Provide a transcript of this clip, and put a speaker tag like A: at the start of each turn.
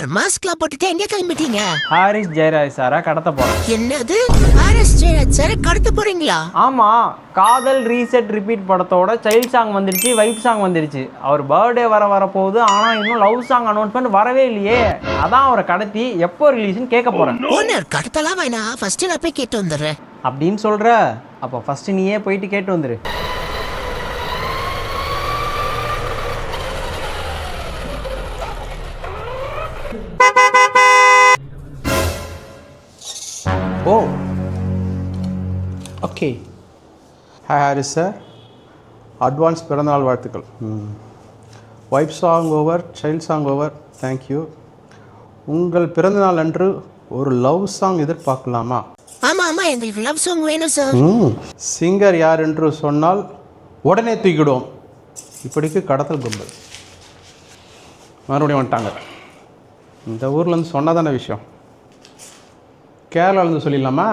A: Sir மாஸ்க்லாம் போட்டுட்டு எங்க கிளம்பிட்டீங்க?
B: ஹாரிஸ் ஜெயராஜ் சாரா கடத்த போறேன்.
A: என்னது? ஹாரிஸ் ஜெயராஜ் சார் கடத்த போறீங்களா?
B: ஆமா, காதல் ரீசெட் ரிப்பீட் படத்தோட சைல்ட் சாங் வந்துருச்சு, வைப் சாங் வந்துருச்சு. அவர் பர்த்டே வரப்போகுது. ஆனா இன்னும் லவ் சாங் அனௌன்ஸ்மெண்ட் வரவே இல்லையே. அதான் அவரை கடத்தி எப்போ ரிலீஸ்னு கேட்க போறேன்.
A: ஓனர் கடத்தலாம் வேணாம், ஃபர்ஸ்ட் நான் போய் கேட்டு வந்துடுறேன்.
B: அப்படின்னு சொல்ற? அப்போ ஃபர்ஸ்ட் நீயே போயிட்டு கேட்டு வந்துரு.
C: Oh, okay. Hi Haris sir. Advance பிறந்தநாள் வாழ்த்துக்கள். Vibe song over, child song over. Thank you. உங்கள் பிறந்தநாள் அன்று ஒரு லவ் சாங் எதிர்பார்க்கலாமா?
A: ஆமா ஆமா, எங்களுக்கு லவ் சாங் வேணும் சார்.
C: சிங்கர் யார் என்று சொன்னால் உடனே தூக்கிடுவோம். இப்படிக்கு கடத்தல் கும்பல் மறுபடியும் வந்துட்டாங்க. இந்த ஊர்லேருந்து சொன்னால் தானே விஷயம். கேரளாவிலேருந்து சொல்லிடலாமா?